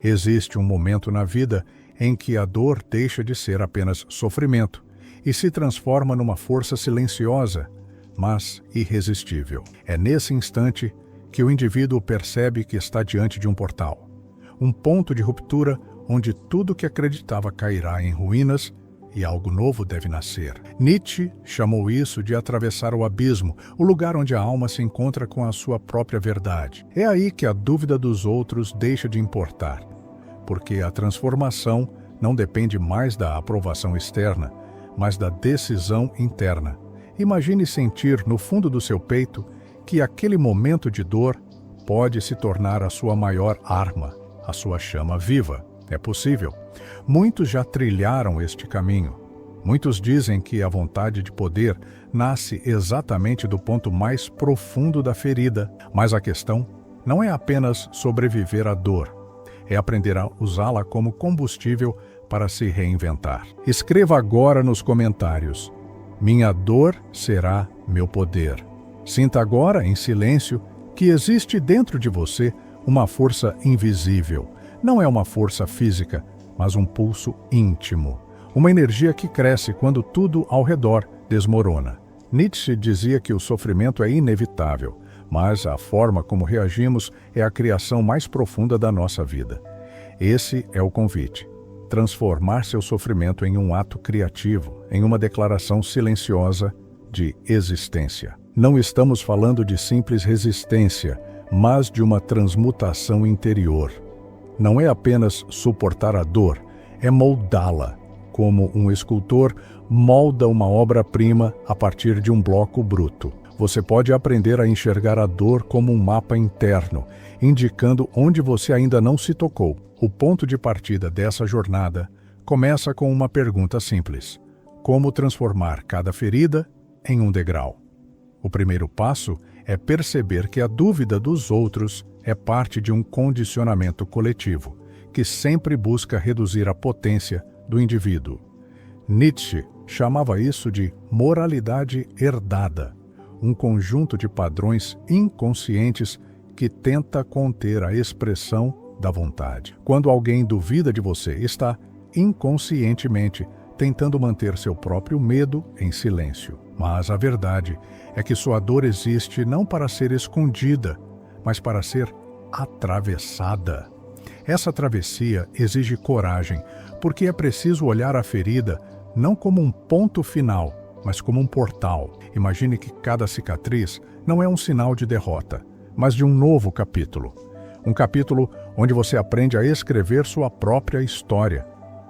Existe um momento na vida em que a dor deixa de ser apenas sofrimento e se transforma numa força silenciosa, mas irresistível. É nesse instante que o indivíduo percebe que está diante de um portal, um ponto de ruptura onde tudo que acreditava cairá em ruínas e algo novo deve nascer. Nietzsche chamou isso de atravessar o abismo, o lugar onde a alma se encontra com a sua própria verdade. É aí que a dúvida dos outros deixa de importar, porque a transformação não depende mais da aprovação externa, mas da decisão interna. Imagine sentir no fundo do seu peito que aquele momento de dor pode se tornar a sua maior arma, a sua chama viva. É possível. Muitos já trilharam este caminho. Muitos dizem que a vontade de poder nasce exatamente do ponto mais profundo da ferida, mas a questão não é apenas sobreviver à dor, é aprender a usá-la como combustível para se reinventar. Escreva agora nos comentários: minha dor será meu poder. Sinta agora, em silêncio, que existe dentro de você uma força invisível. Não é uma força física, mas um pulso íntimo. Uma energia que cresce quando tudo ao redor desmorona. Nietzsche dizia que o sofrimento é inevitável, mas a forma como reagimos é a criação mais profunda da nossa vida. Esse é o convite. Transformar seu sofrimento em um ato criativo, em uma declaração silenciosa de existência. Não estamos falando de simples resistência, mas de uma transmutação interior. Não é apenas suportar a dor, é moldá-la, como um escultor molda uma obra-prima a partir de um bloco bruto. Você pode aprender a enxergar a dor como um mapa interno, indicando onde você ainda não se tocou. O ponto de partida dessa jornada começa com uma pergunta simples: como transformar cada ferida em um degrau? O primeiro passo é perceber que a dúvida dos outros é parte de um condicionamento coletivo, que sempre busca reduzir a potência do indivíduo. Nietzsche chamava isso de moralidade herdada, um conjunto de padrões inconscientes que tenta conter a expressão da vontade. Quando alguém duvida de você, está inconscientemente tentando manter seu próprio medo em silêncio. Mas a verdade é que sua dor existe não para ser escondida, mas para ser atravessada. Essa travessia exige coragem, porque é preciso olhar a ferida não como um ponto final, mas como um portal. Imagine que cada cicatriz não é um sinal de derrota, mas de um novo capítulo. Um capítulo onde você aprende a escrever sua própria história.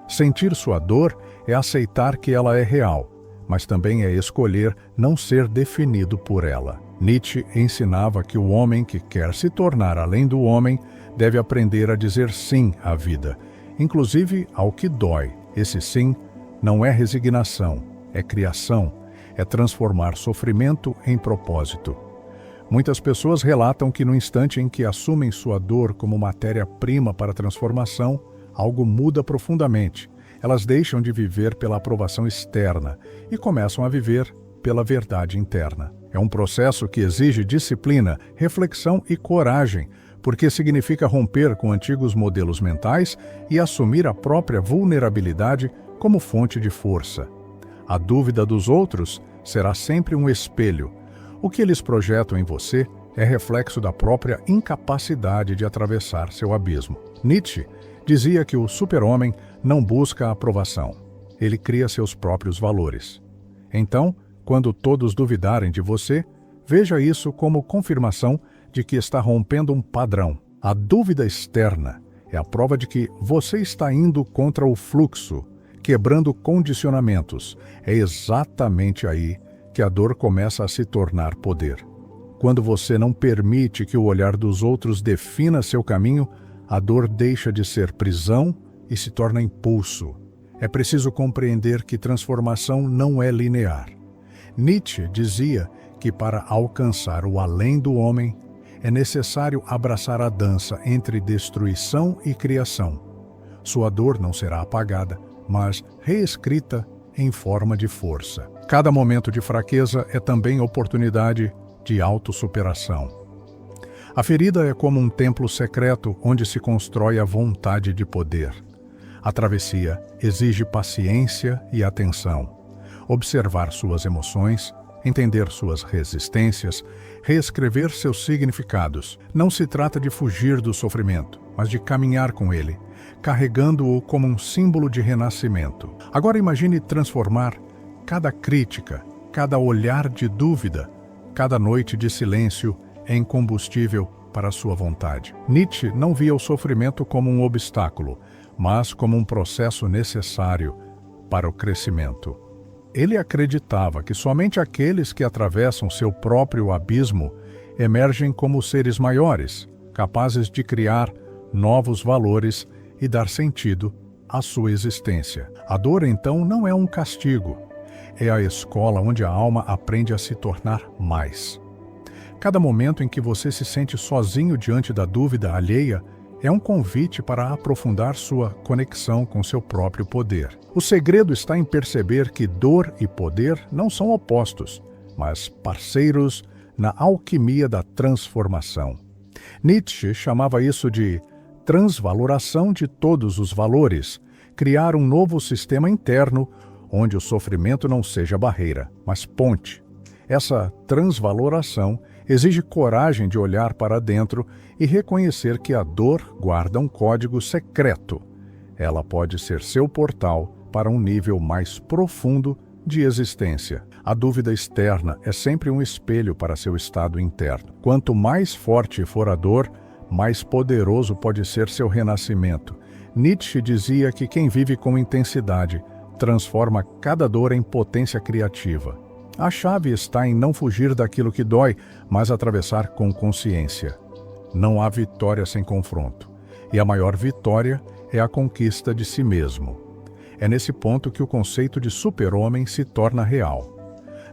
Sentir sua dor é aceitar que ela é real, mas também é escolher não ser definido por ela. Nietzsche ensinava que o homem que quer se tornar além do homem deve aprender a dizer sim à vida, inclusive ao que dói. Esse sim não é resignação, é criação, é transformar sofrimento em propósito. Muitas pessoas relatam que no instante em que assumem sua dor como matéria-prima para a transformação, algo muda profundamente. Elas deixam de viver pela aprovação externa e começam a viver pela verdade interna. É um processo que exige disciplina, reflexão e coragem, porque significa romper com antigos modelos mentais e assumir a própria vulnerabilidade como fonte de força. A dúvida dos outros será sempre um espelho. O que eles projetam em você é reflexo da própria incapacidade de atravessar seu abismo. Nietzsche dizia que o super-homem não busca a aprovação. Ele cria seus próprios valores. Então, quando todos duvidarem de você, veja isso como confirmação de que está rompendo um padrão. A dúvida externa é a prova de que você está indo contra o fluxo, quebrando condicionamentos. É exatamente aí que a dor começa a se tornar poder. Quando você não permite que o olhar dos outros defina seu caminho, a dor deixa de ser prisão e se torna impulso. É preciso compreender que transformação não é linear. Nietzsche dizia que para alcançar o além do homem, é necessário abraçar a dança entre destruição e criação. Sua dor não será apagada, mas reescrita em forma de força. Cada momento de fraqueza é também oportunidade de autossuperação. A ferida é como um templo secreto onde se constrói a vontade de poder. A travessia exige paciência e atenção. Observar suas emoções, entender suas resistências, reescrever seus significados. Não se trata de fugir do sofrimento, mas de caminhar com ele, carregando-o como um símbolo de renascimento. Agora imagine transformar cada crítica, cada olhar de dúvida, cada noite de silêncio em combustível para a sua vontade. Nietzsche não via o sofrimento como um obstáculo, mas como um processo necessário para o crescimento. Ele acreditava que somente aqueles que atravessam seu próprio abismo emergem como seres maiores, capazes de criar novos valores e dar sentido à sua existência. A dor, então, não é um castigo. É a escola onde a alma aprende a se tornar mais. Cada momento em que você se sente sozinho diante da dúvida alheia é um convite para aprofundar sua conexão com seu próprio poder. O segredo está em perceber que dor e poder não são opostos, mas parceiros na alquimia da transformação. Nietzsche chamava isso de transvaloração de todos os valores, criar um novo sistema interno onde o sofrimento não seja barreira, mas ponte. Essa transvaloração exige coragem de olhar para dentro e reconhecer que a dor guarda um código secreto. Ela pode ser seu portal para um nível mais profundo de existência. A dúvida externa é sempre um espelho para seu estado interno. Quanto mais forte for a dor, mais poderoso pode ser seu renascimento. Nietzsche dizia que quem vive com intensidade transforma cada dor em potência criativa. A chave está em não fugir daquilo que dói, mas atravessar com consciência. Não há vitória sem confronto. E a maior vitória é a conquista de si mesmo. É nesse ponto que o conceito de super-homem se torna real.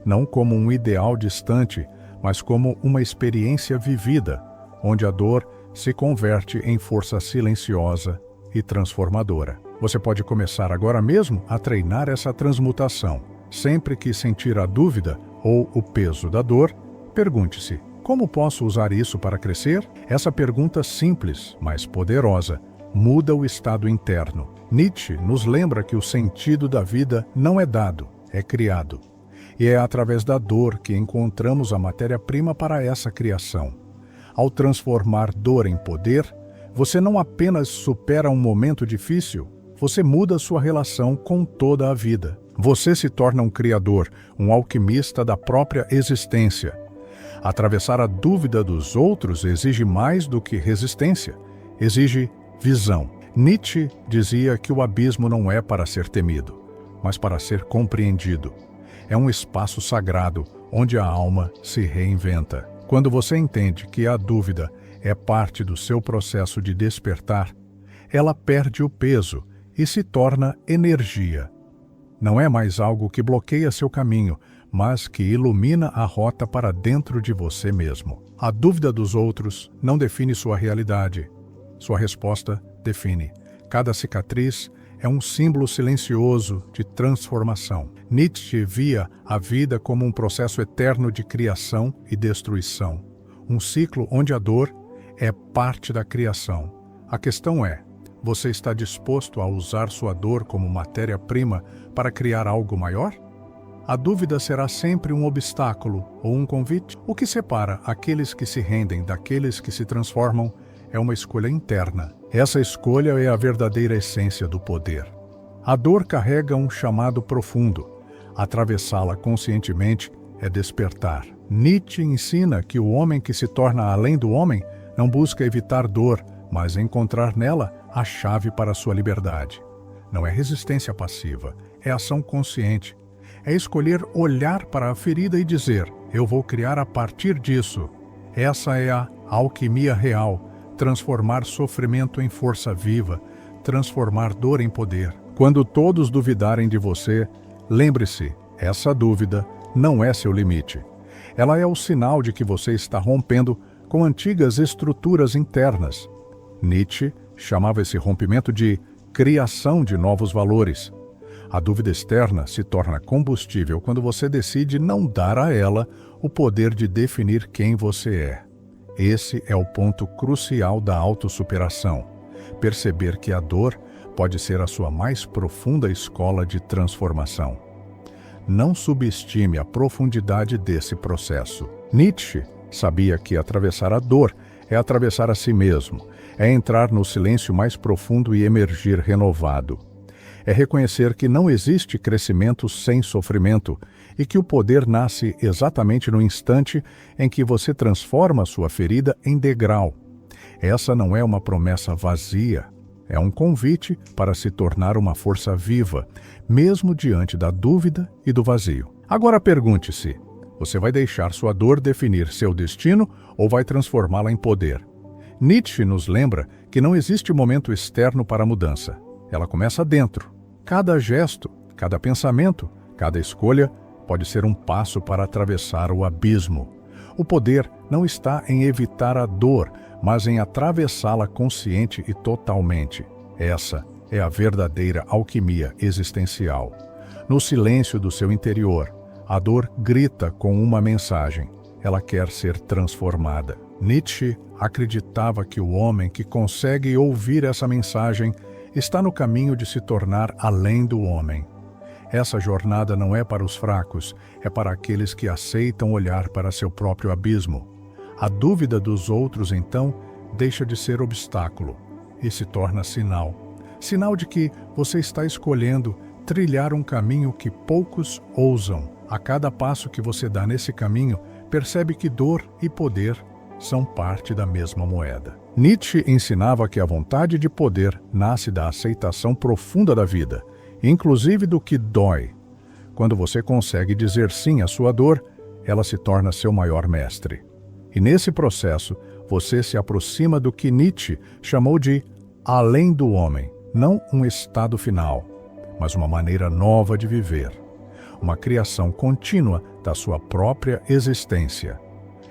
Não como um ideal distante, mas como uma experiência vivida, onde a dor se converte em força silenciosa e transformadora. Você pode começar agora mesmo a treinar essa transmutação. Sempre que sentir a dúvida ou o peso da dor, pergunte-se: como posso usar isso para crescer? Essa pergunta simples, mas poderosa, muda o estado interno. Nietzsche nos lembra que o sentido da vida não é dado, é criado. E é através da dor que encontramos a matéria-prima para essa criação. Ao transformar dor em poder, você não apenas supera um momento difícil, você muda sua relação com toda a vida. Você se torna um criador, um alquimista da própria existência. Atravessar a dúvida dos outros exige mais do que resistência, exige visão. Nietzsche dizia que o abismo não é para ser temido, mas para ser compreendido. É um espaço sagrado onde a alma se reinventa. Quando você entende que a dúvida é parte do seu processo de despertar, ela perde o peso e se torna energia. Não é mais algo que bloqueia seu caminho, mas que ilumina a rota para dentro de você mesmo. A dúvida dos outros não define sua realidade. Sua resposta define. Cada cicatriz é um símbolo silencioso de transformação. Nietzsche via a vida como um processo eterno de criação e destruição. Um ciclo onde a dor é parte da criação. A questão é: você está disposto a usar sua dor como matéria-prima para criar algo maior? A dúvida será sempre um obstáculo ou um convite? O que separa aqueles que se rendem daqueles que se transformam é uma escolha interna. Essa escolha é a verdadeira essência do poder. A dor carrega um chamado profundo. Atravessá-la conscientemente é despertar. Nietzsche ensina que o homem que se torna além do homem não busca evitar dor, mas encontrar nela a chave para a sua liberdade. Não é resistência passiva, é ação consciente. É escolher olhar para a ferida e dizer: eu vou criar a partir disso. Essa é a alquimia real, transformar sofrimento em força viva, transformar dor em poder. Quando todos duvidarem de você, lembre-se, essa dúvida não é seu limite. Ela é o sinal de que você está rompendo com antigas estruturas internas. Nietzsche chamava esse rompimento de criação de novos valores. A dúvida externa se torna combustível quando você decide não dar a ela o poder de definir quem você é. Esse é o ponto crucial da autossuperação. Perceber que a dor pode ser a sua mais profunda escola de transformação. Não subestime a profundidade desse processo. Nietzsche sabia que atravessar a dor é atravessar a si mesmo, é entrar no silêncio mais profundo e emergir renovado. É reconhecer que não existe crescimento sem sofrimento e que o poder nasce exatamente no instante em que você transforma sua ferida em degrau. Essa não é uma promessa vazia, é um convite para se tornar uma força viva, mesmo diante da dúvida e do vazio. Agora pergunte-se: você vai deixar sua dor definir seu destino ou vai transformá-la em poder? Nietzsche nos lembra que não existe momento externo para a mudança. Ela começa dentro. Cada gesto, cada pensamento, cada escolha pode ser um passo para atravessar o abismo. O poder não está em evitar a dor, mas em atravessá-la consciente e totalmente. Essa é a verdadeira alquimia existencial. No silêncio do seu interior, a dor grita com uma mensagem. Ela quer ser transformada. Nietzsche acreditava que o homem que consegue ouvir essa mensagem está no caminho de se tornar além do homem. Essa jornada não é para os fracos, é para aqueles que aceitam olhar para seu próprio abismo. A dúvida dos outros, então, deixa de ser obstáculo e se torna sinal. Sinal de que você está escolhendo trilhar um caminho que poucos ousam. A cada passo que você dá nesse caminho, percebe que dor e poder são parte da mesma moeda. Nietzsche ensinava que a vontade de poder nasce da aceitação profunda da vida, inclusive do que dói. Quando você consegue dizer sim à sua dor, ela se torna seu maior mestre. E nesse processo, você se aproxima do que Nietzsche chamou de além do homem, não um estado final, mas uma maneira nova de viver, uma criação contínua da sua própria existência.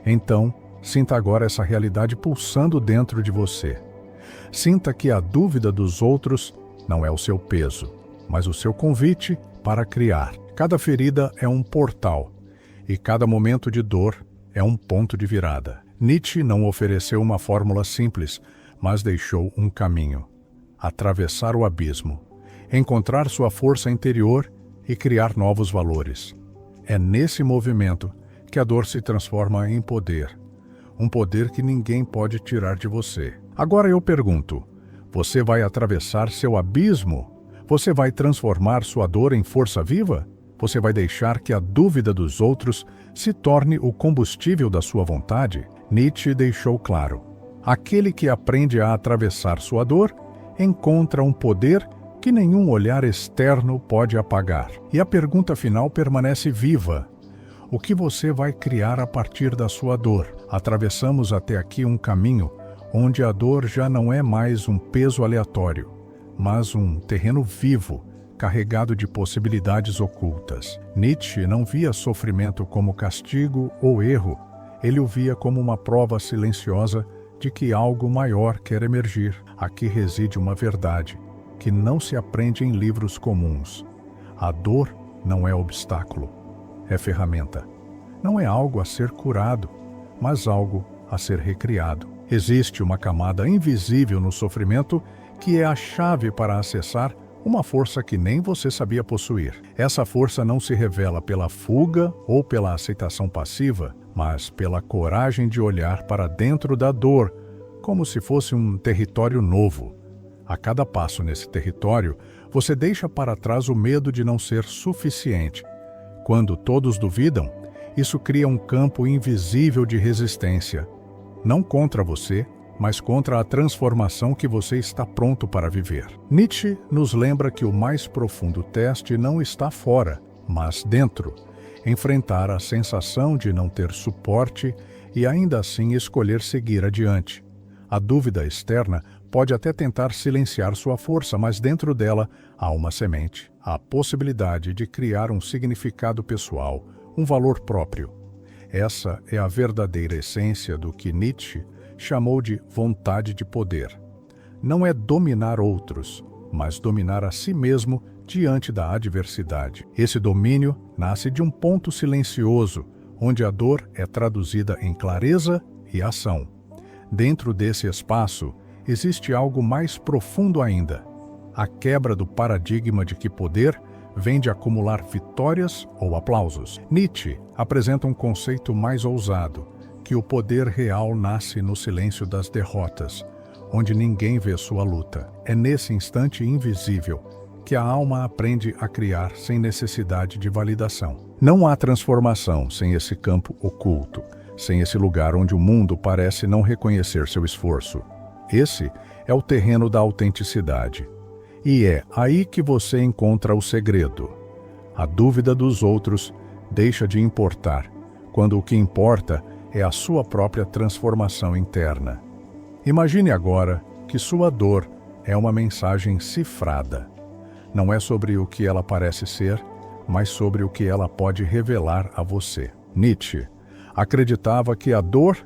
Então, sinta agora essa realidade pulsando dentro de você. Sinta que a dúvida dos outros não é o seu peso, mas o seu convite para criar. Cada ferida é um portal, e cada momento de dor é um ponto de virada. Nietzsche não ofereceu uma fórmula simples, mas deixou um caminho. Atravessar o abismo, encontrar sua força interior e criar novos valores. É nesse movimento que a dor se transforma em poder. Um poder que ninguém pode tirar de você. Agora eu pergunto, você vai atravessar seu abismo? Você vai transformar sua dor em força viva? Você vai deixar que a dúvida dos outros se torne o combustível da sua vontade? Nietzsche deixou claro: aquele que aprende a atravessar sua dor encontra um poder que nenhum olhar externo pode apagar. E a pergunta final permanece viva: o que você vai criar a partir da sua dor? Atravessamos até aqui um caminho onde a dor já não é mais um peso aleatório, mas um terreno vivo, carregado de possibilidades ocultas. Nietzsche não via sofrimento como castigo ou erro, ele o via como uma prova silenciosa de que algo maior quer emergir. Aqui reside uma verdade que não se aprende em livros comuns. A dor não é obstáculo, é ferramenta. Não é algo a ser curado, mas algo a ser recriado. Existe uma camada invisível no sofrimento que é a chave para acessar uma força que nem você sabia possuir. Essa força não se revela pela fuga ou pela aceitação passiva, mas pela coragem de olhar para dentro da dor, como se fosse um território novo. A cada passo nesse território, você deixa para trás o medo de não ser suficiente. Quando todos duvidam, isso cria um campo invisível de resistência, não contra você, mas contra a transformação que você está pronto para viver. Nietzsche nos lembra que o mais profundo teste não está fora, mas dentro. Enfrentar a sensação de não ter suporte e ainda assim escolher seguir adiante. A dúvida externa pode até tentar silenciar sua força, mas dentro dela há uma semente, a possibilidade de criar um significado pessoal, um valor próprio. Essa é a verdadeira essência do que Nietzsche chamou de vontade de poder. Não é dominar outros, mas dominar a si mesmo diante da adversidade. Esse domínio nasce de um ponto silencioso, onde a dor é traduzida em clareza e ação. Dentro desse espaço, existe algo mais profundo ainda: a quebra do paradigma de que poder vem de acumular vitórias ou aplausos. Nietzsche apresenta um conceito mais ousado, que o poder real nasce no silêncio das derrotas, onde ninguém vê sua luta. É nesse instante invisível que a alma aprende a criar sem necessidade de validação. Não há transformação sem esse campo oculto, sem esse lugar onde o mundo parece não reconhecer seu esforço. Esse é o terreno da autenticidade. E é aí que você encontra o segredo. A dúvida dos outros deixa de importar, quando o que importa é a sua própria transformação interna. Imagine agora que sua dor é uma mensagem cifrada. Não é sobre o que ela parece ser, mas sobre o que ela pode revelar a você. Nietzsche acreditava que a dor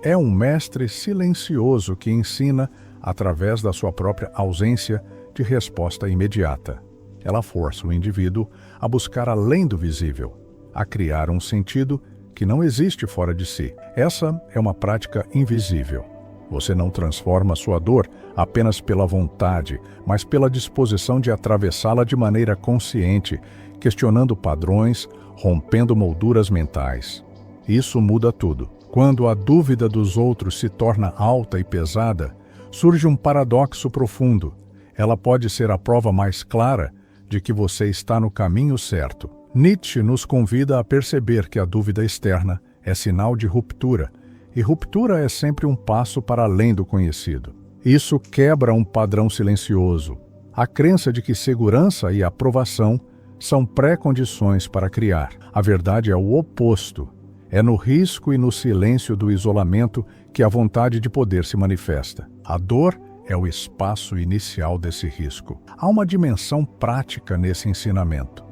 é um mestre silencioso que ensina, através da sua própria ausência de resposta imediata. Ela força o indivíduo a buscar além do visível, a criar um sentido que não existe fora de si. Essa é uma prática invisível. Você não transforma sua dor apenas pela vontade, mas pela disposição de atravessá-la de maneira consciente, questionando padrões, rompendo molduras mentais. Isso muda tudo. Quando a dúvida dos outros se torna alta e pesada, surge um paradoxo profundo. Ela pode ser a prova mais clara de que você está no caminho certo. Nietzsche nos convida a perceber que a dúvida externa é sinal de ruptura, e ruptura é sempre um passo para além do conhecido. Isso quebra um padrão silencioso, a crença de que segurança e aprovação são pré-condições para criar. A verdade é o oposto. É no risco e no silêncio do isolamento que a vontade de poder se manifesta. A dor é o espaço inicial desse risco. Há uma dimensão prática nesse ensinamento.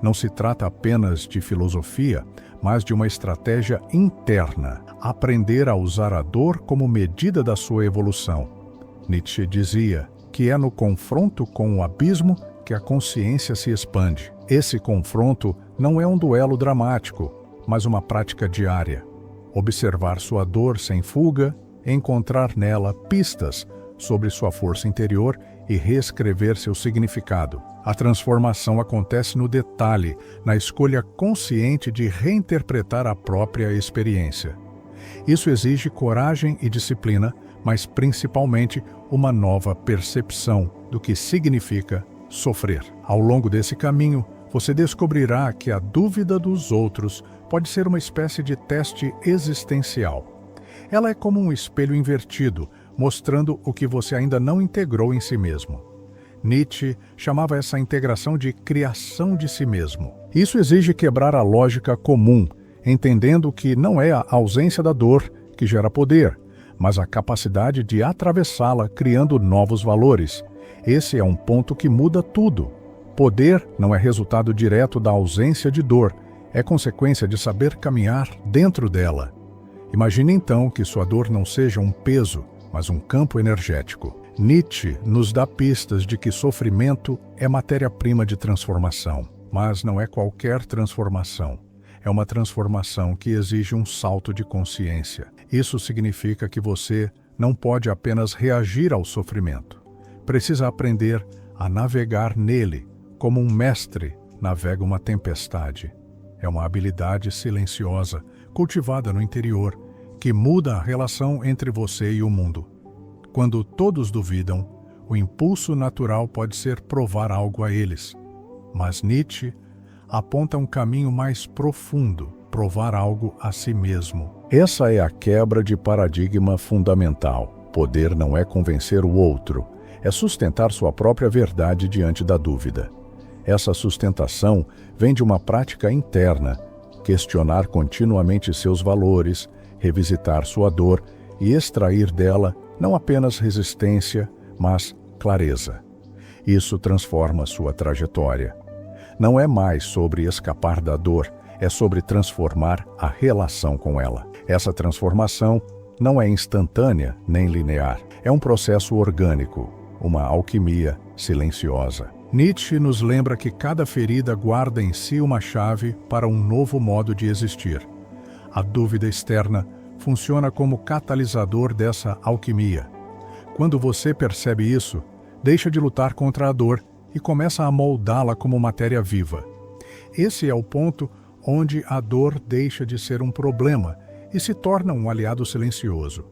Não se trata apenas de filosofia, mas de uma estratégia interna. Aprender a usar a dor como medida da sua evolução. Nietzsche dizia que é no confronto com o abismo que a consciência se expande. Esse confronto não é um duelo dramático, mas uma prática diária. Observar sua dor sem fuga, encontrar nela pistas sobre sua força interior e reescrever seu significado. A transformação acontece no detalhe, na escolha consciente de reinterpretar a própria experiência. Isso exige coragem e disciplina, mas principalmente uma nova percepção do que significa sofrer. Ao longo desse caminho, você descobrirá que a dúvida dos outros pode ser uma espécie de teste existencial. Ela é como um espelho invertido, mostrando o que você ainda não integrou em si mesmo. Nietzsche chamava essa integração de criação de si mesmo. Isso exige quebrar a lógica comum, entendendo que não é a ausência da dor que gera poder, mas a capacidade de atravessá-la criando novos valores. Esse é um ponto que muda tudo. Poder não é resultado direto da ausência de dor, é consequência de saber caminhar dentro dela. Imagine então que sua dor não seja um peso, mas um campo energético. Nietzsche nos dá pistas de que sofrimento é matéria-prima de transformação, mas não é qualquer transformação. É uma transformação que exige um salto de consciência. Isso significa que você não pode apenas reagir ao sofrimento. Precisa aprender a navegar nele, como um mestre navega uma tempestade. É uma habilidade silenciosa, cultivada no interior, que muda a relação entre você e o mundo. Quando todos duvidam, o impulso natural pode ser provar algo a eles. Mas Nietzsche aponta um caminho mais profundo, provar algo a si mesmo. Essa é a quebra de paradigma fundamental. Poder não é convencer o outro, é sustentar sua própria verdade diante da dúvida. Essa sustentação vem de uma prática interna, questionar continuamente seus valores, revisitar sua dor e extrair dela não apenas resistência, mas clareza. Isso transforma sua trajetória. Não é mais sobre escapar da dor, é sobre transformar a relação com ela. Essa transformação não é instantânea nem linear. É um processo orgânico, uma alquimia silenciosa. Nietzsche nos lembra que cada ferida guarda em si uma chave para um novo modo de existir. A dúvida externa funciona como catalisador dessa alquimia. Quando você percebe isso, deixa de lutar contra a dor e começa a moldá-la como matéria viva. Esse é o ponto onde a dor deixa de ser um problema e se torna um aliado silencioso.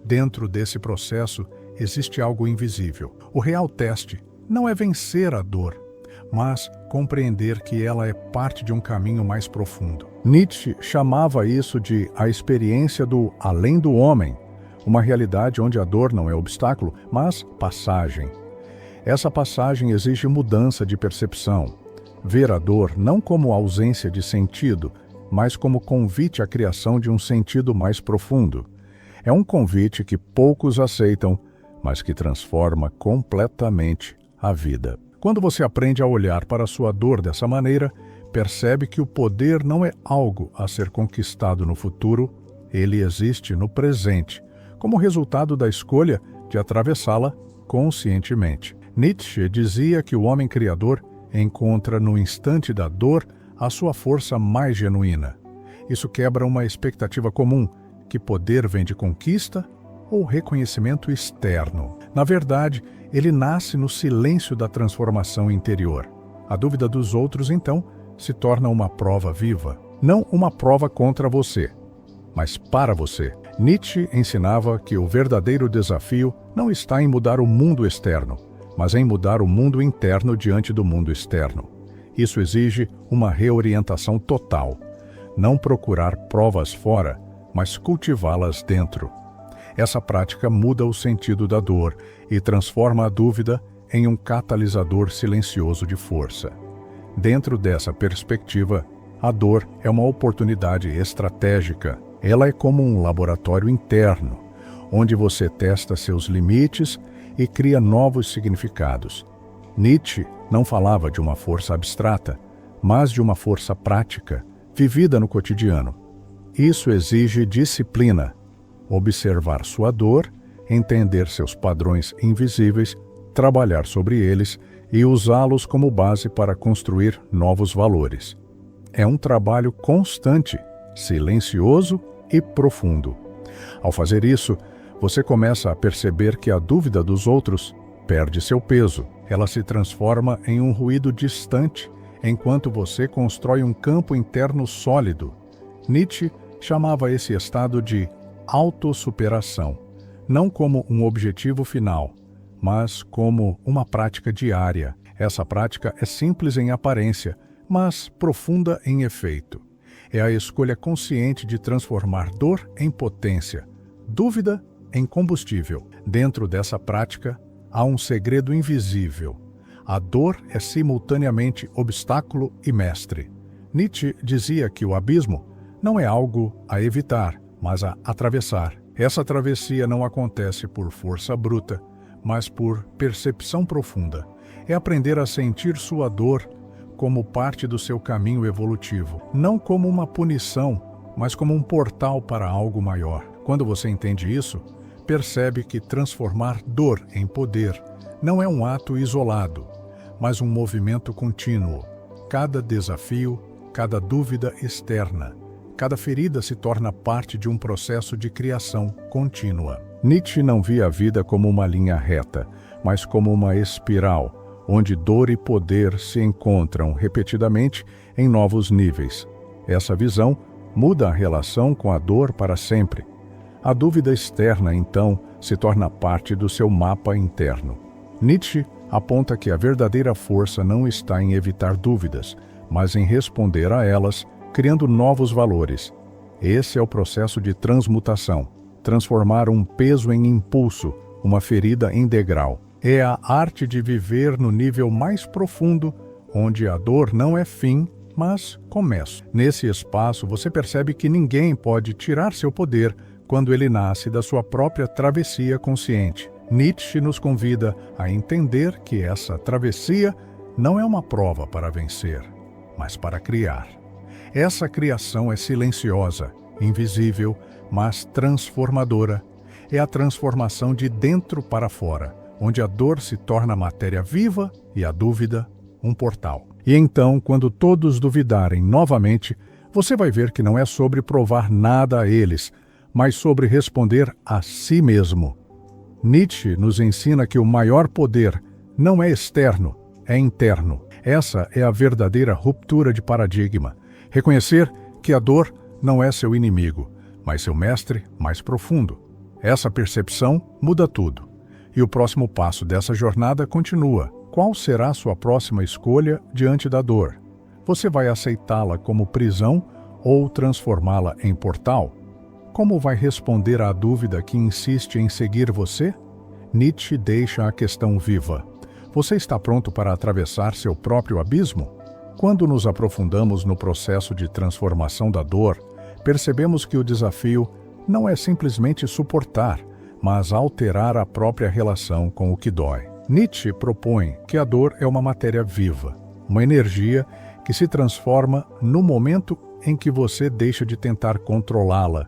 Dentro desse processo existe algo invisível. O real teste não é vencer a dor, mas compreender que ela é parte de um caminho mais profundo. Nietzsche chamava isso de a experiência do além do homem, uma realidade onde a dor não é obstáculo, mas passagem. Essa passagem exige mudança de percepção. Ver a dor não como ausência de sentido, mas como convite à criação de um sentido mais profundo. É um convite que poucos aceitam, mas que transforma completamente a vida. Quando você aprende a olhar para a sua dor dessa maneira, percebe que o poder não é algo a ser conquistado no futuro, ele existe no presente, como resultado da escolha de atravessá-la conscientemente. Nietzsche dizia que o homem criador encontra no instante da dor a sua força mais genuína. Isso quebra uma expectativa comum, que poder vem de conquista ou reconhecimento externo. Na verdade, ele nasce no silêncio da transformação interior. A dúvida dos outros, então, se torna uma prova viva. Não uma prova contra você, mas para você. Nietzsche ensinava que o verdadeiro desafio não está em mudar o mundo externo, mas em mudar o mundo interno diante do mundo externo. Isso exige uma reorientação total. Não procurar provas fora, mas cultivá-las dentro. Essa prática muda o sentido da dor e transforma a dúvida em um catalisador silencioso de força. Dentro dessa perspectiva, a dor é uma oportunidade estratégica. Ela é como um laboratório interno, onde você testa seus limites e cria novos significados. Nietzsche não falava de uma força abstrata, mas de uma força prática, vivida no cotidiano. Isso exige disciplina, observar sua dor, entender seus padrões invisíveis, trabalhar sobre eles e usá-los como base para construir novos valores. É um trabalho constante, silencioso e profundo. Ao fazer isso, você começa a perceber que a dúvida dos outros perde seu peso. Ela se transforma em um ruído distante, enquanto você constrói um campo interno sólido. Nietzsche chamava esse estado de autossuperação, não como um objetivo final, mas como uma prática diária. Essa prática é simples em aparência, mas profunda em efeito. É a escolha consciente de transformar dor em potência, dúvida em combustível. Dentro dessa prática, há um segredo invisível. A dor é simultaneamente obstáculo e mestre. Nietzsche dizia que o abismo não é algo a evitar, mas a atravessar. Essa travessia não acontece por força bruta, mas por percepção profunda. É aprender a sentir sua dor como parte do seu caminho evolutivo, não como uma punição, mas como um portal para algo maior. Quando você entende isso, percebe que transformar dor em poder não é um ato isolado, mas um movimento contínuo. Cada desafio, cada dúvida externa, cada ferida se torna parte de um processo de criação contínua. Nietzsche não via a vida como uma linha reta, mas como uma espiral, onde dor e poder se encontram repetidamente em novos níveis. Essa visão muda a relação com a dor para sempre. A dúvida externa, então, se torna parte do seu mapa interno. Nietzsche aponta que a verdadeira força não está em evitar dúvidas, mas em responder a elas, criando novos valores. Esse é o processo de transmutação, transformar um peso em impulso, uma ferida em degrau. É a arte de viver no nível mais profundo, onde a dor não é fim, mas começo. Nesse espaço, você percebe que ninguém pode tirar seu poder quando ele nasce da sua própria travessia consciente. Nietzsche nos convida a entender que essa travessia não é uma prova para vencer, mas para criar. Essa criação é silenciosa, invisível, mas transformadora. É a transformação de dentro para fora, onde a dor se torna matéria viva e a dúvida um portal. E então, quando todos duvidarem novamente, você vai ver que não é sobre provar nada a eles, mas sobre responder a si mesmo. Nietzsche nos ensina que o maior poder não é externo, é interno. Essa é a verdadeira ruptura de paradigma. Reconhecer que a dor não é seu inimigo, mas seu mestre mais profundo. Essa percepção muda tudo. E o próximo passo dessa jornada continua. Qual será a sua próxima escolha diante da dor? Você vai aceitá-la como prisão ou transformá-la em portal? Como vai responder à dúvida que insiste em seguir você? Nietzsche deixa a questão viva. Você está pronto para atravessar seu próprio abismo? Quando nos aprofundamos no processo de transformação da dor, percebemos que o desafio não é simplesmente suportar, mas alterar a própria relação com o que dói. Nietzsche propõe que a dor é uma matéria viva, uma energia que se transforma no momento em que você deixa de tentar controlá-la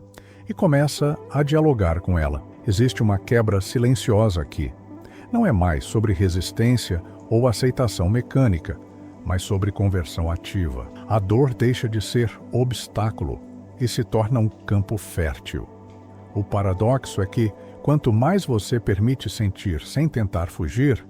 e começa a dialogar com ela. Existe uma quebra silenciosa aqui. Não é mais sobre resistência ou aceitação mecânica, mas sobre conversão ativa. A dor deixa de ser obstáculo e se torna um campo fértil. O paradoxo é que, quanto mais você permite sentir sem tentar fugir,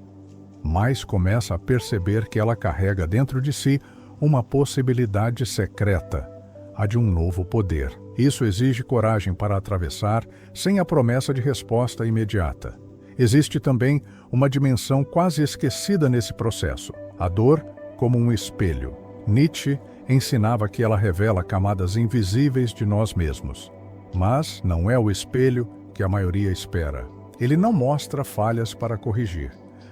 mais começa a perceber que ela carrega dentro de si uma possibilidade secreta, a de um novo poder. Isso exige coragem para atravessar sem a promessa de resposta imediata. Existe também uma dimensão quase esquecida nesse processo, a dor como um espelho. Nietzsche ensinava que ela revela camadas invisíveis de nós mesmos. Mas não é o espelho que a maioria espera. Ele não mostra falhas para corrigir,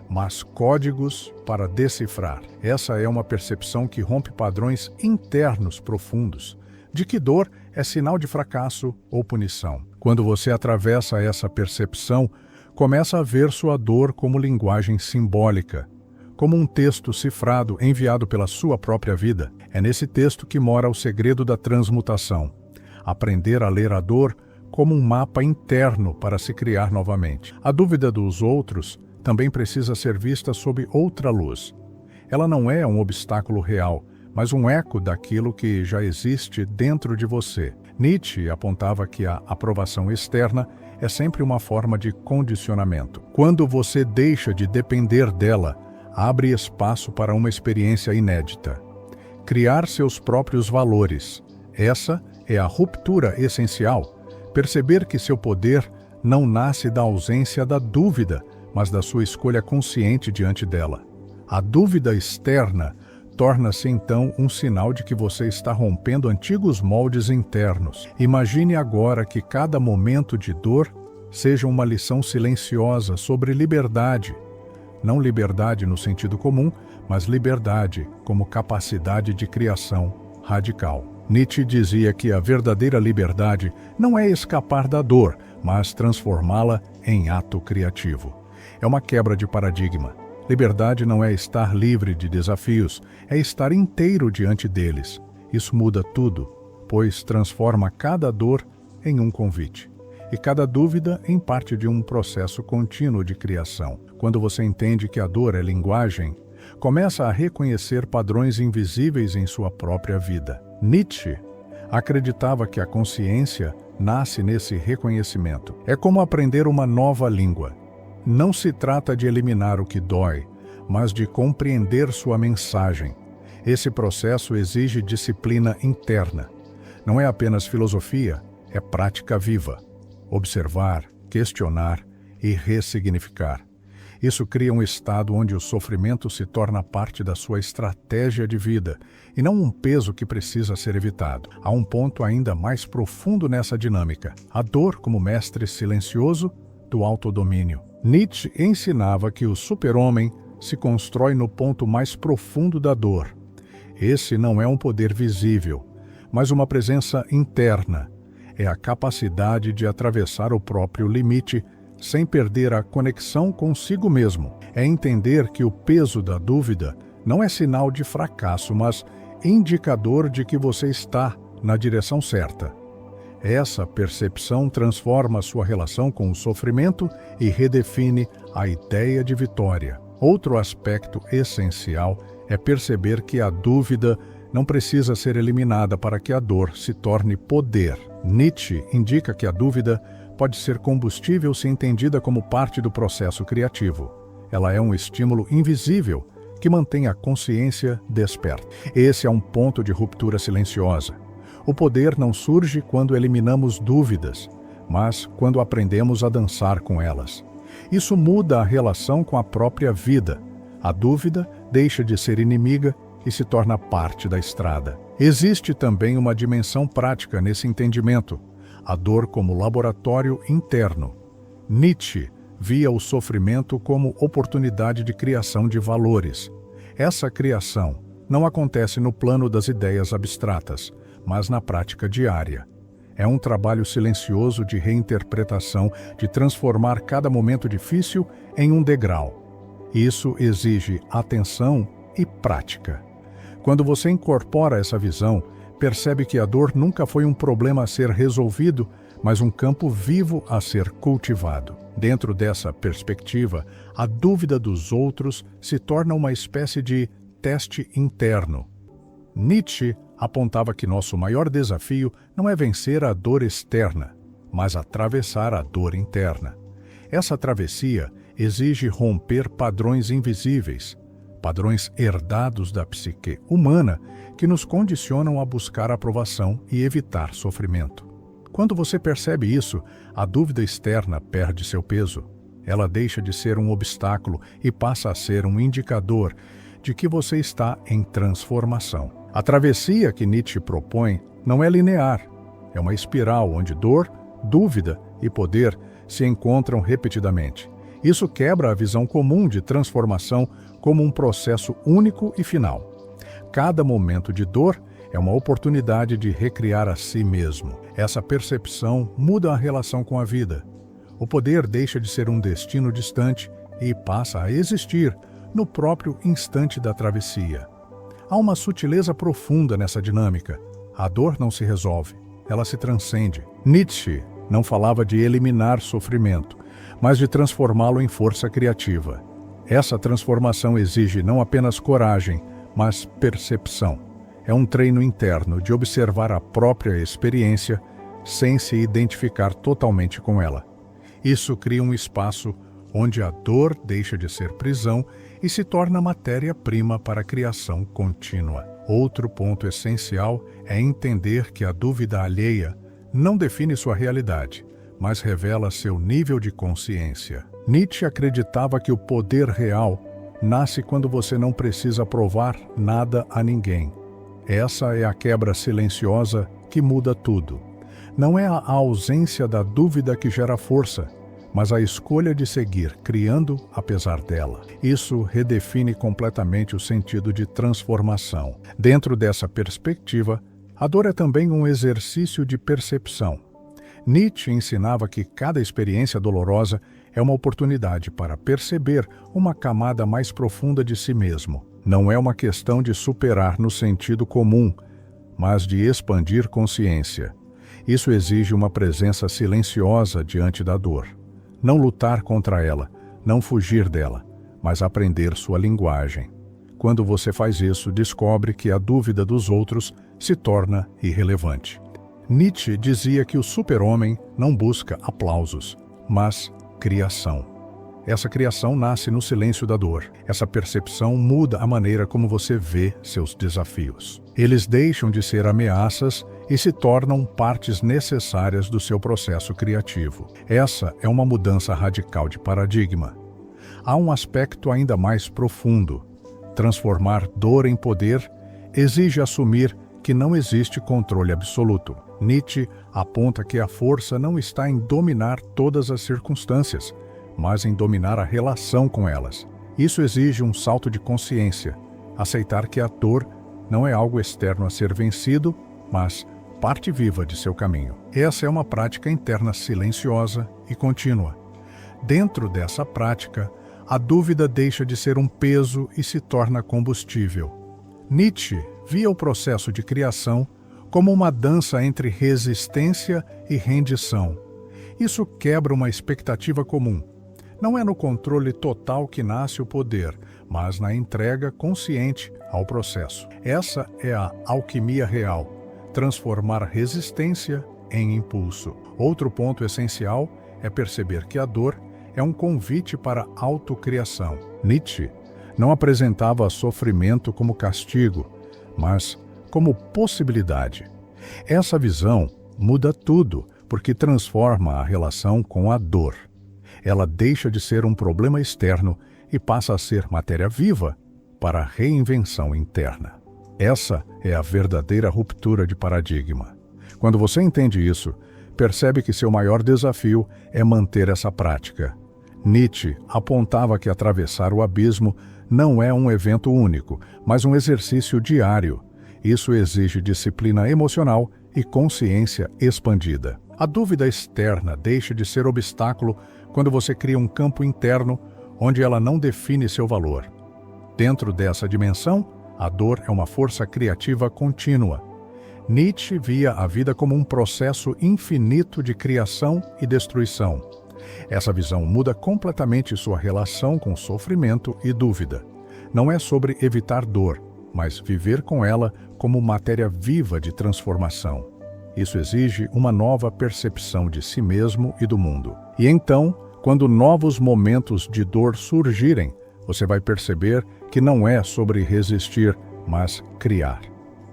mas códigos para decifrar. Essa é uma percepção que rompe padrões internos profundos, de que dor é sinal de fracasso ou punição. Quando você atravessa essa percepção, começa a ver sua dor como linguagem simbólica, como um texto cifrado enviado pela sua própria vida. É nesse texto que mora o segredo da transmutação. Aprender a ler a dor como um mapa interno para se criar novamente. A dúvida dos outros também precisa ser vista sob outra luz. Ela não é um obstáculo real, mas um eco daquilo que já existe dentro de você. Nietzsche apontava que a aprovação externa é sempre uma forma de condicionamento. Quando você deixa de depender dela, abre espaço para uma experiência inédita. Criar seus próprios valores. Essa é a ruptura essencial. Perceber que seu poder não nasce da ausência da dúvida, mas da sua escolha consciente diante dela. A dúvida externa torna-se então um sinal de que você está rompendo antigos moldes internos. Imagine agora que cada momento de dor seja uma lição silenciosa sobre liberdade. Não liberdade no sentido comum, mas liberdade como capacidade de criação radical. Nietzsche dizia que a verdadeira liberdade não é escapar da dor, mas transformá-la em ato criativo. É uma quebra de paradigma. Liberdade não é estar livre de desafios, é estar inteiro diante deles. Isso muda tudo, pois transforma cada dor em um convite, e cada dúvida em parte de um processo contínuo de criação. Quando você entende que a dor é linguagem, começa a reconhecer padrões invisíveis em sua própria vida. Nietzsche acreditava que a consciência nasce nesse reconhecimento. É como aprender uma nova língua. Não se trata de eliminar o que dói, mas de compreender sua mensagem. Esse processo exige disciplina interna. Não é apenas filosofia, é prática viva. Observar, questionar e ressignificar. Isso cria um estado onde o sofrimento se torna parte da sua estratégia de vida e não um peso que precisa ser evitado. Há um ponto ainda mais profundo nessa dinâmica: a dor como mestre silencioso do autodomínio. Nietzsche ensinava que o super-homem se constrói no ponto mais profundo da dor. Esse não é um poder visível, mas uma presença interna. É a capacidade de atravessar o próprio limite sem perder a conexão consigo mesmo. É entender que o peso da dúvida não é sinal de fracasso, mas indicador de que você está na direção certa. Essa percepção transforma sua relação com o sofrimento e redefine a ideia de vitória. Outro aspecto essencial é perceber que a dúvida não precisa ser eliminada para que a dor se torne poder. Nietzsche indica que a dúvida pode ser combustível se entendida como parte do processo criativo. Ela é um estímulo invisível que mantém a consciência desperta. Esse é um ponto de ruptura silenciosa. O poder não surge quando eliminamos dúvidas, mas quando aprendemos a dançar com elas. Isso muda a relação com a própria vida. A dúvida deixa de ser inimiga e se torna parte da estrada. Existe também uma dimensão prática nesse entendimento, a dor como laboratório interno. Nietzsche via o sofrimento como oportunidade de criação de valores. Essa criação não acontece no plano das ideias abstratas, mas na prática diária. É um trabalho silencioso de reinterpretação, de transformar cada momento difícil em um degrau. Isso exige atenção e prática. Quando você incorpora essa visão, percebe que a dor nunca foi um problema a ser resolvido, mas um campo vivo a ser cultivado. Dentro dessa perspectiva, a dúvida dos outros se torna uma espécie de teste interno. Nietzsche apontava que nosso maior desafio não é vencer a dor externa, mas atravessar a dor interna. Essa travessia exige romper padrões invisíveis, padrões herdados da psique humana que nos condicionam a buscar aprovação e evitar sofrimento. Quando você percebe isso, a dúvida externa perde seu peso. Ela deixa de ser um obstáculo e passa a ser um indicador de que você está em transformação. A travessia que Nietzsche propõe não é linear. É uma espiral onde dor, dúvida e poder se encontram repetidamente. Isso quebra a visão comum de transformação como um processo único e final. Cada momento de dor é uma oportunidade de recriar a si mesmo. Essa percepção muda a relação com a vida. O poder deixa de ser um destino distante e passa a existir no próprio instante da travessia. Há uma sutileza profunda nessa dinâmica. A dor não se resolve, ela se transcende. Nietzsche não falava de eliminar sofrimento, mas de transformá-lo em força criativa. Essa transformação exige não apenas coragem, mas percepção. É um treino interno de observar a própria experiência sem se identificar totalmente com ela. Isso cria um espaço onde a dor deixa de ser prisão e se torna matéria-prima para a criação contínua. Outro ponto essencial é entender que a dúvida alheia não define sua realidade, mas revela seu nível de consciência. Nietzsche acreditava que o poder real nasce quando você não precisa provar nada a ninguém. Essa é a quebra silenciosa que muda tudo. Não é a ausência da dúvida que gera força, mas a escolha de seguir criando apesar dela. Isso redefine completamente o sentido de transformação. Dentro dessa perspectiva, a dor é também um exercício de percepção. Nietzsche ensinava que cada experiência dolorosa é uma oportunidade para perceber uma camada mais profunda de si mesmo. Não é uma questão de superar no sentido comum, mas de expandir consciência. Isso exige uma presença silenciosa diante da dor. Não lutar contra ela, não fugir dela, mas aprender sua linguagem. Quando você faz isso, descobre que a dúvida dos outros se torna irrelevante. Nietzsche dizia que o super-homem não busca aplausos, mas criação. Essa criação nasce no silêncio da dor. Essa percepção muda a maneira como você vê seus desafios. Eles deixam de ser ameaças e se tornam partes necessárias do seu processo criativo. Essa é uma mudança radical de paradigma. Há um aspecto ainda mais profundo. Transformar dor em poder exige assumir que não existe controle absoluto. Nietzsche aponta que a força não está em dominar todas as circunstâncias, mas em dominar a relação com elas. Isso exige um salto de consciência, aceitar que a dor não é algo externo a ser vencido, mas parte viva de seu caminho. Essa é uma prática interna silenciosa e contínua. Dentro dessa prática, a dúvida deixa de ser um peso e se torna combustível. Nietzsche via o processo de criação como uma dança entre resistência e rendição. Isso quebra uma expectativa comum. Não é no controle total que nasce o poder, mas na entrega consciente ao processo. Essa é a alquimia real, transformar resistência em impulso. Outro ponto essencial é perceber que a dor é um convite para a autocriação. Nietzsche não apresentava sofrimento como castigo, mas como possibilidade. Essa visão muda tudo, porque transforma a relação com a dor. Ela deixa de ser um problema externo e passa a ser matéria viva para a reinvenção interna. Essa é a verdadeira ruptura de paradigma. Quando você entende isso, percebe que seu maior desafio é manter essa prática. Nietzsche apontava que atravessar o abismo não é um evento único, mas um exercício diário. Isso exige disciplina emocional e consciência expandida. A dúvida externa deixa de ser obstáculo quando você cria um campo interno onde ela não define seu valor. Dentro dessa dimensão, a dor é uma força criativa contínua. Nietzsche via a vida como um processo infinito de criação e destruição. Essa visão muda completamente sua relação com sofrimento e dúvida. Não é sobre evitar dor, mas viver com ela como matéria viva de transformação. Isso exige uma nova percepção de si mesmo e do mundo. E então, quando novos momentos de dor surgirem, você vai perceber que não é sobre resistir, mas criar.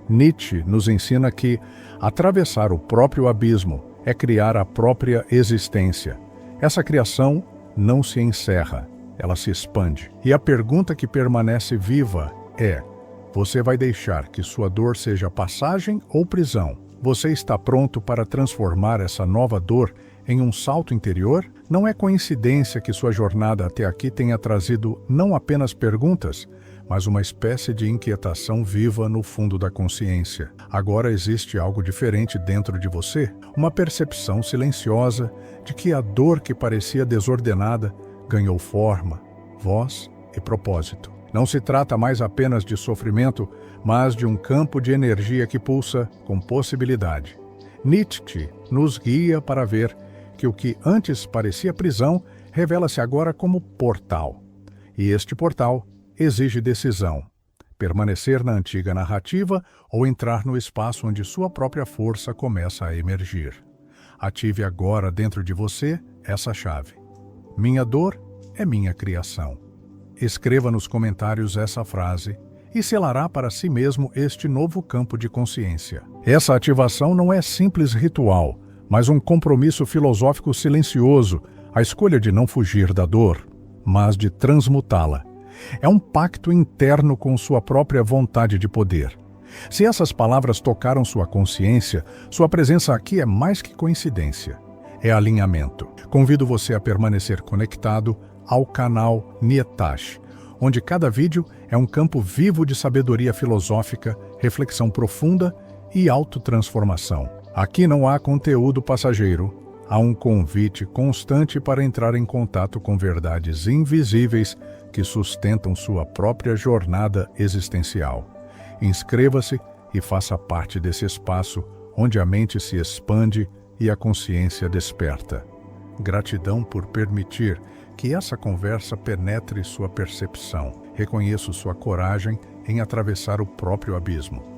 Nietzsche nos ensina que atravessar o próprio abismo é criar a própria existência. Essa criação não se encerra, ela se expande. E a pergunta que permanece viva é: você vai deixar que sua dor seja passagem ou prisão? Você está pronto para transformar essa nova dor em um salto interior? Não é coincidência que sua jornada até aqui tenha trazido não apenas perguntas, mas uma espécie de inquietação viva no fundo da consciência. Agora existe algo diferente dentro de você, uma percepção silenciosa de que a dor que parecia desordenada ganhou forma, voz e propósito. Não se trata mais apenas de sofrimento, mas de um campo de energia que pulsa com possibilidade. Nietzsche nos guia para ver que o que antes parecia prisão revela-se agora como portal. E este portal exige decisão: permanecer na antiga narrativa ou entrar no espaço onde sua própria força começa a emergir. Ative agora dentro de você essa chave. Minha dor é minha criação. Escreva nos comentários essa frase e selará para si mesmo este novo campo de consciência. Essa ativação não é simples ritual, mas um compromisso filosófico silencioso, a escolha de não fugir da dor, mas de transmutá-la. É um pacto interno com sua própria vontade de poder. Se essas palavras tocaram sua consciência, sua presença aqui é mais que coincidência. É alinhamento. Convido você a permanecer conectado ao canal Nietash, onde cada vídeo é um campo vivo de sabedoria filosófica, reflexão profunda e autotransformação. Aqui não há conteúdo passageiro, há um convite constante para entrar em contato com verdades invisíveis que sustentam sua própria jornada existencial. Inscreva-se e faça parte desse espaço onde a mente se expande e a consciência desperta. Gratidão por permitir que essa conversa penetre sua percepção. Reconheço sua coragem em atravessar o próprio abismo.